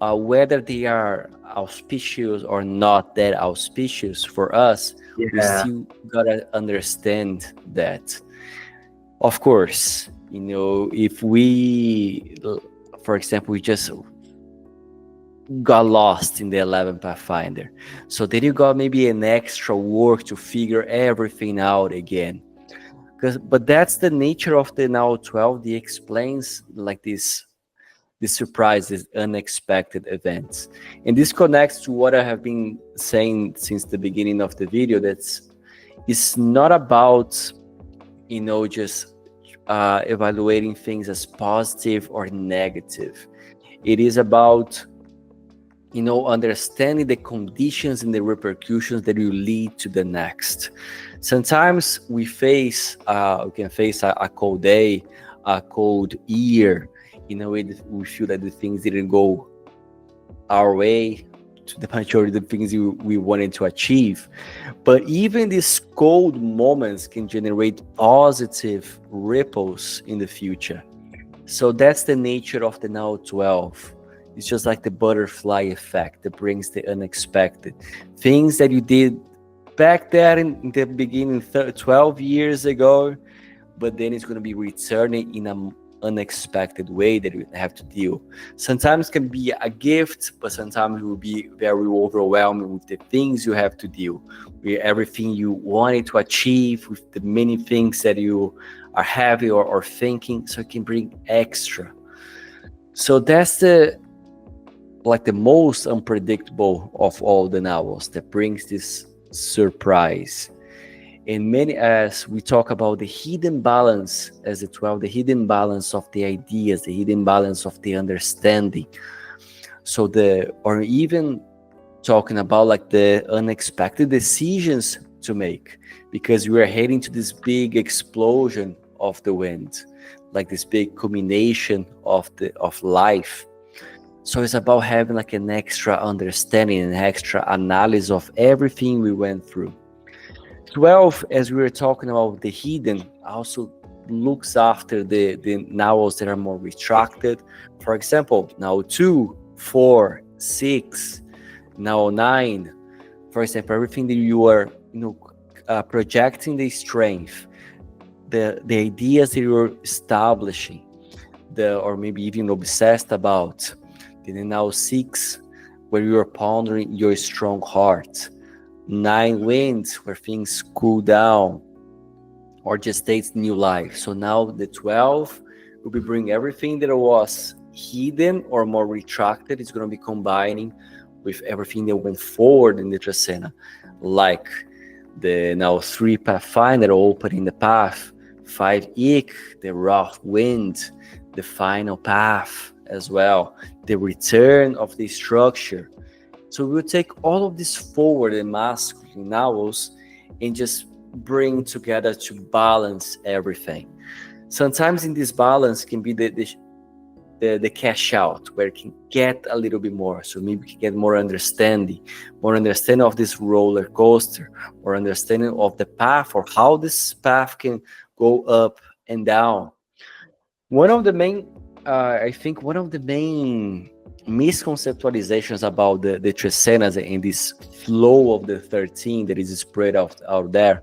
whether they are auspicious or not that auspicious for us, we Yeah. still gotta understand that. Of course, if we, for example, we just got lost in the 11 Pathfinder. So then you got maybe an extra work to figure everything out again. But that's the nature of the now 12. It explains like this surprises, unexpected events. And this connects to what I have been saying since the beginning of the video. It's not about, just evaluating things as positive or negative. It is about, understanding the conditions and the repercussions that will lead to the next. Sometimes we can face a cold day, a cold year. We feel that the things didn't go our way to the majority of the things we wanted to achieve. But even these cold moments can generate positive ripples in the future. So that's the nature of the now 12. It's just like the butterfly effect that brings the unexpected. Things that you did back there in the beginning, 12 years ago, but then it's going to be returning in an unexpected way that you have to deal. Sometimes it can be a gift, but sometimes it will be very overwhelming with the things you have to deal with, everything you wanted to achieve, with the many things that you are having or thinking. So it can bring extra. So that's the most unpredictable of all the novels, that brings this surprise. And many, as we talk about the hidden balance as the 12, the hidden balance of the ideas, the hidden balance of the understanding. So or even talking about like the unexpected decisions to make, because we are heading to this big explosion of the wind, like this big culmination of life. So it's about having like an extra understanding, an extra analysis of everything we went through. 12, as we were talking about the hidden, also looks after the NAWALs that are more retracted. For example, now 2, 4, 6, now 9. For example, everything that you are projecting the strength, the ideas that you're establishing, or maybe even obsessed about. Then now 6, where you are pondering your strong heart. 9 winds, where things cool down or just takes new life. So now the 12 will be bringing everything that was hidden or more retracted. It's going to be combining with everything that went forward in the Tracena, like the now 3 Pathfinder opening the path, 5 Ik, the rough wind, the final path as well, the return of the structure. So we'll take all of this forward in masculine novels and just bring together to balance everything. Sometimes in this balance can be the cash out, where it can get a little bit more. So maybe we can get more understanding of this roller coaster, more understanding of the path, or how this path can go up and down. One of the main misconceptualizations about the Trecenas and this flow of the 13 that is spread out there,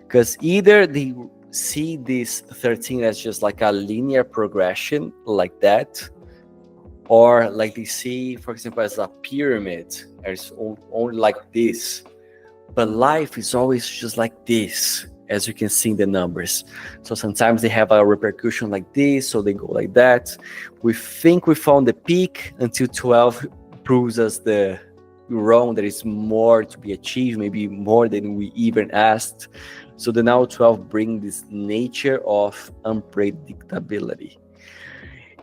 because either they see this 13 as just like a linear progression like that, or like they see, for example, as a pyramid, as only like this. But life is always just like this, as you can see in the numbers. So sometimes they have a repercussion like this, so they go like that. We think we found the peak until 12 proves us the wrong. There is more to be achieved, maybe more than we even asked. So the now 12 bring this nature of unpredictability.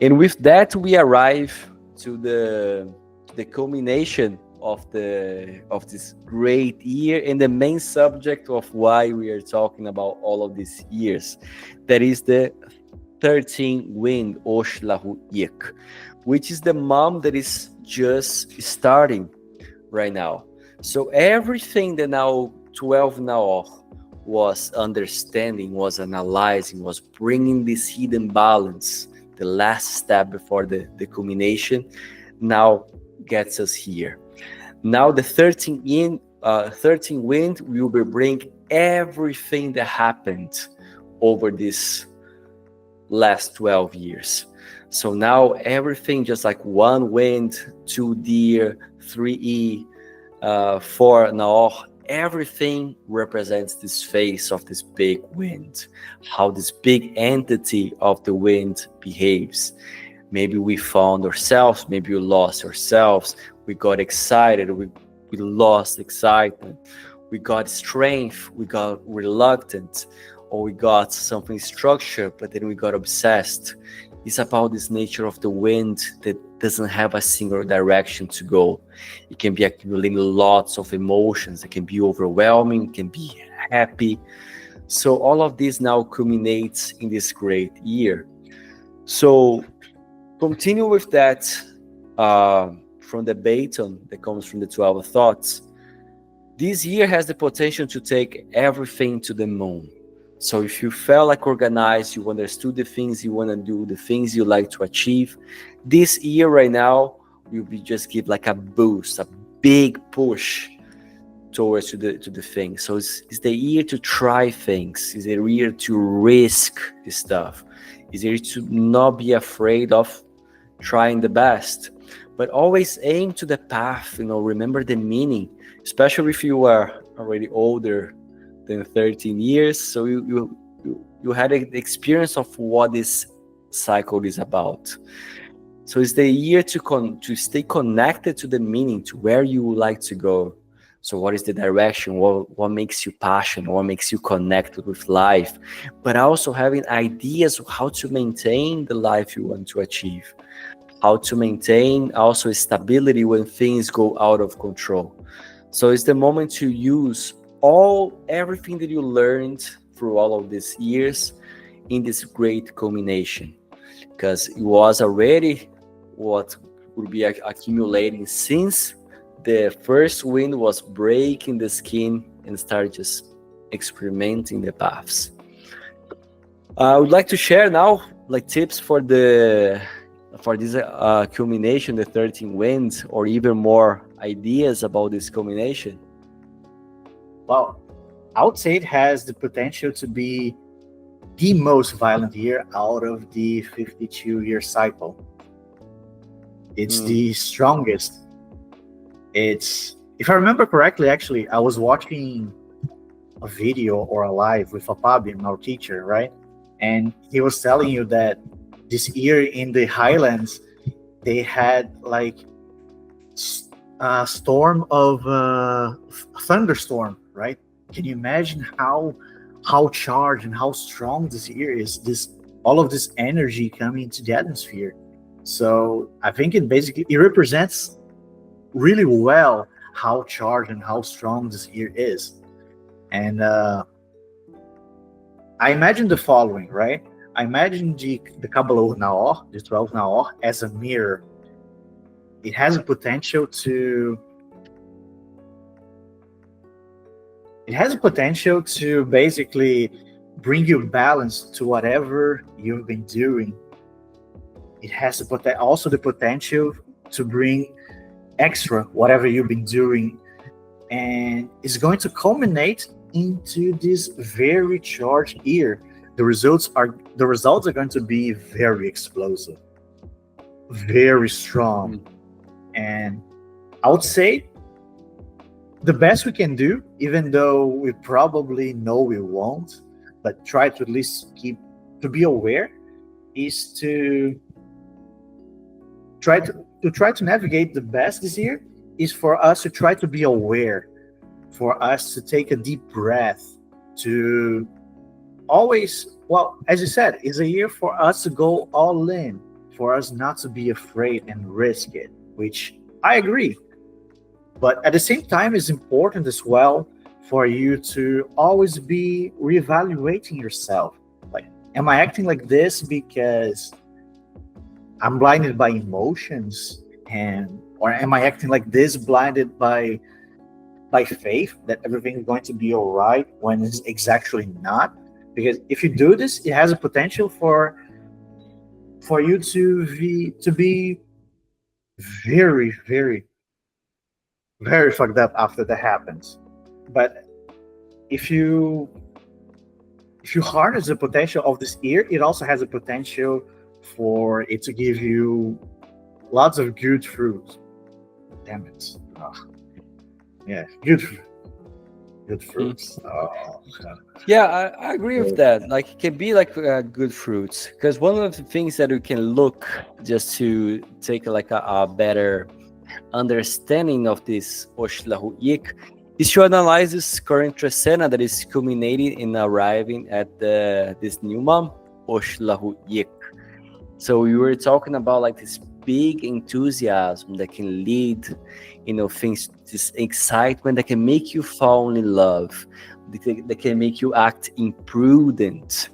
And with that, we arrive to the culmination of this great year, and the main subject of why we are talking about all of these years. That is the 13 wind Oshlahu Ik, which is the mom that is just starting right now. So everything that now 12 now was understanding, was analyzing, was bringing this hidden balance, the last step before the culmination, now gets us here. Now the 13 wind will bring everything that happened over this last 12 years. So now everything, just like 1 wind, 2 deer, 3 4 NAWAL, everything represents this face of this big wind, how this big entity of the wind behaves. Maybe we found ourselves, maybe we lost ourselves, we got excited, we lost excitement, we got strength, we got reluctant, or we got something structured, but then we got obsessed. It's about this nature of the wind that doesn't have a single direction to go. It can be accumulating lots of emotions. It can be overwhelming, it can be happy. So all of this now culminates in this great year. So continue with that from the baton that comes from the 12 thoughts. This year has the potential to take everything to the moon. So if you felt like organized, you understood the things you want to do, the things you like to achieve, this year right now will be just give like a boost, a big push towards to the thing. So it's the year to try things. It's the year to risk this stuff. It's the year to not be afraid of trying the best, but always aim to the path. Remember the meaning, especially if you are already older than 13 years. So you had an experience of what this cycle is about. So it's the year to stay connected to the meaning, to where you would like to go. So what is the direction? What makes you passionate? What makes you connected with life? But also having ideas of how to maintain the life you want to achieve. How to maintain also stability when things go out of control. So it's the moment to use everything that you learned through all of these years in this great culmination, because it was already what would be accumulating since the first wind was breaking the skin and started just experimenting the paths. I would like to share now like tips for this culmination, the 13 winds, or even more ideas about this culmination. Well, I would say it has the potential to be the most violent year out of the 52-year cycle. It's the strongest. It's, if I remember correctly, actually, I was watching a video or a live with Fabian, our teacher, right? And he was telling you that this year in the Highlands, they had like a storm of thunderstorm, right? Can you imagine how charged and how strong this year is? All of this energy coming into the atmosphere. So I think it represents really well how charged and how strong this year is. And I imagine the following, right? I imagine the Kabbalah NAWAL, the 12 NAWAL, as a mirror. It has a potential to basically bring you balance to whatever you've been doing. It has also the potential to bring extra whatever you've been doing, and it's going to culminate into this very charged year. The results are going to be very explosive, very strong. And I would say the best we can do, even though we probably know we won't, but try to at least to be aware, is to try to navigate the best this year, is for us to try to be aware, for us to take a deep breath, to always, well, as you said, it's a year for us to go all in, for us not to be afraid and risk it, which I agree. But at the same time, it's important as well for you to always be reevaluating yourself. Like, am I acting like this because I'm blinded by emotions, or am I acting like this blinded by faith that everything is going to be all right when it's actually not? Because if you do this, it has a potential for for you to be very, very, very fucked up after that happens. But if you if you harness the potential of this year, it also has a potential for it to give you lots of good fruit. Damn it. Oh, yeah, good Mm. fruits. Oh, God. Yeah, I agree with that. Like, it can be like good fruits, because one of the things that we can look just to take like a better understanding of this Oshlahu is to analyze this current Tresena that is culminating in arriving at this new mom, Oshlahu. So we were talking about like this big enthusiasm that can lead, things, this excitement that can make you fall in love, that can make you act imprudent.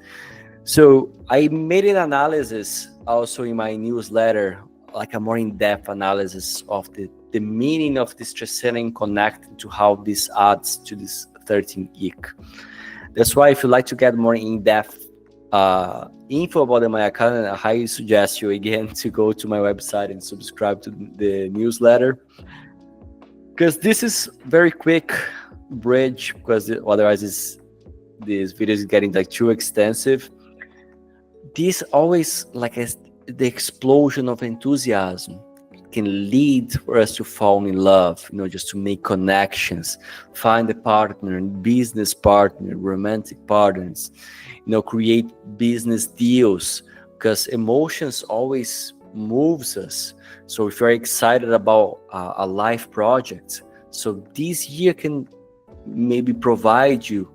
So I made an analysis also in my newsletter, like a more in-depth analysis of the meaning of this Tresena and connecting to how this adds to this 13 ik. That's why if you'd like to get more in-depth info about the Maya calendar, I highly suggest you again to go to my website and subscribe to the newsletter, because this is very quick bridge, because otherwise this video is getting like too extensive. This always like the explosion of enthusiasm can lead for us to fall in love, just to make connections, find a partner, business partner, romantic partners, create business deals, because emotions always moves us. So if you're excited about a life project, so this year can maybe provide you,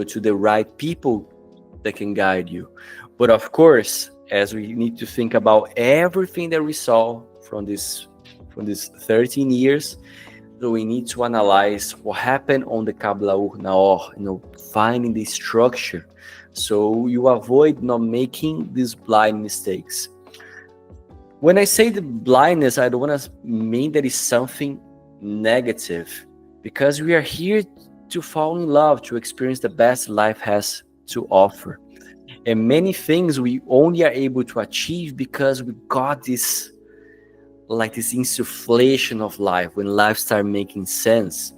to the right people that can guide you. But of course, as we need to think about everything that we saw from this 13 years, so we need to analyze what happened on the Kablaur Naor, finding the structure, so you avoid not making these blind mistakes. When I say the blindness, I don't want to mean that it's something negative, because we are here to fall in love, to experience the best life has to offer. And many things we only are able to achieve because we got this, like this insufflation of life, when life starts making sense.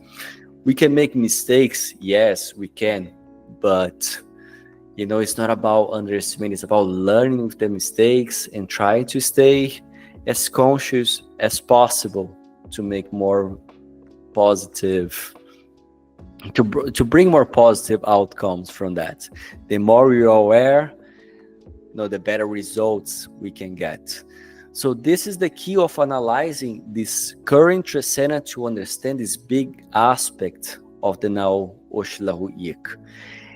We can make mistakes, yes, we can, but it's not about underestimating, it's about learning with the mistakes and trying to stay as conscious as possible to make more positive, to bring more positive outcomes from that. The more we are aware, the better results we can get. So this is the key of analyzing this current Tresena, to understand this big aspect of the now Oshlahu Ik.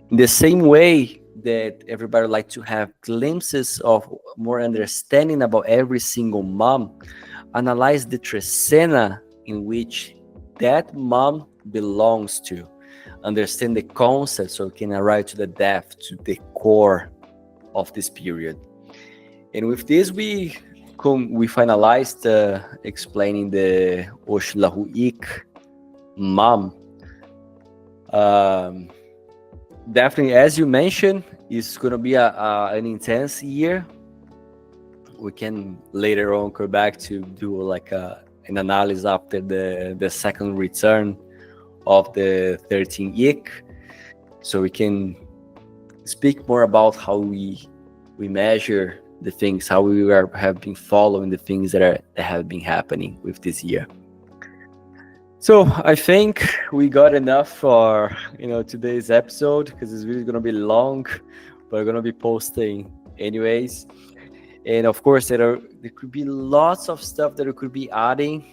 In the same way that everybody like to have glimpses of more understanding about every single mom, analyze the Tresena in which that mom belongs to, understand the concept, so we can arrive to the depth, to the core of this period. And with this, we finalized explaining the Oshlahu Ik mom. Definitely, as you mentioned, it's going to be an intense year. We can later on go back to do like an analysis after the second return of the 13 ik, so we can speak more about how we measure the things, how we have been following the things that have been happening with this year. So I think we got enough for today's episode, because it's really gonna be long, but we're gonna be posting anyways. And of course, there could be lots of stuff that we could be adding.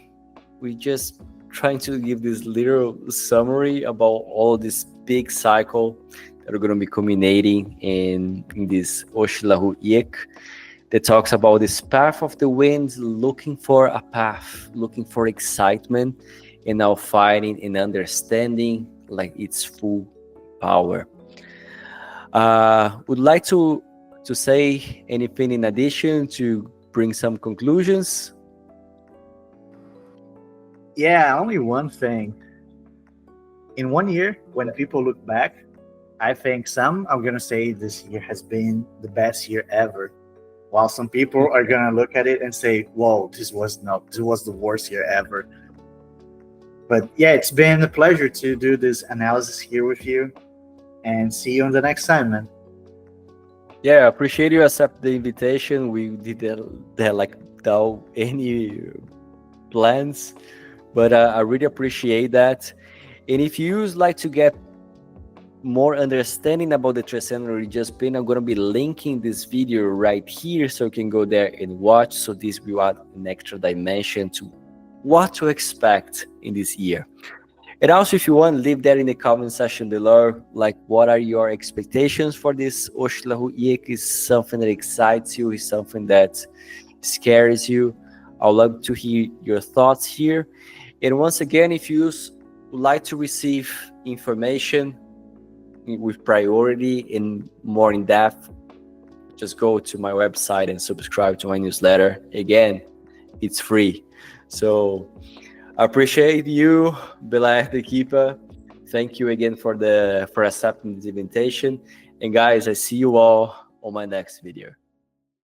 We just trying to give this little summary about all this big cycle that are going to be culminating in this Oshlahu Ik, that talks about this path of the wind, looking for a path, looking for excitement, and now finding and understanding like its full power. Would like to say anything in addition, to bring some conclusions? Yeah, only one thing. In 1 year, when people look back, I think some are going to say this year has been the best year ever. while some people are gonna look at it and say, "Whoa, this was the worst year ever." But yeah, it's been a pleasure to do this analysis here with you, and see you on the next time, man. Yeah, I appreciate you accept the invitation. We did that like without any plans, but I really appreciate that. And if you would like to get more understanding about the transcendent religious plane, I'm going to be linking this video right here so you can go there and watch. So this will add an extra dimension to what to expect in this year. And also, if you want, leave that in the comment section below, like what are your expectations for this Oshlahu Yek? Is something that excites you, is something that scares you? I'd love to hear your thoughts here. And once again, if you would like to receive information with priority and more in depth, just go to my website and subscribe to my newsletter. Again, it's free. So I appreciate you, Belejeb Daykeeper. Thank you again for accepting this invitation. And guys, I see you all on my next video.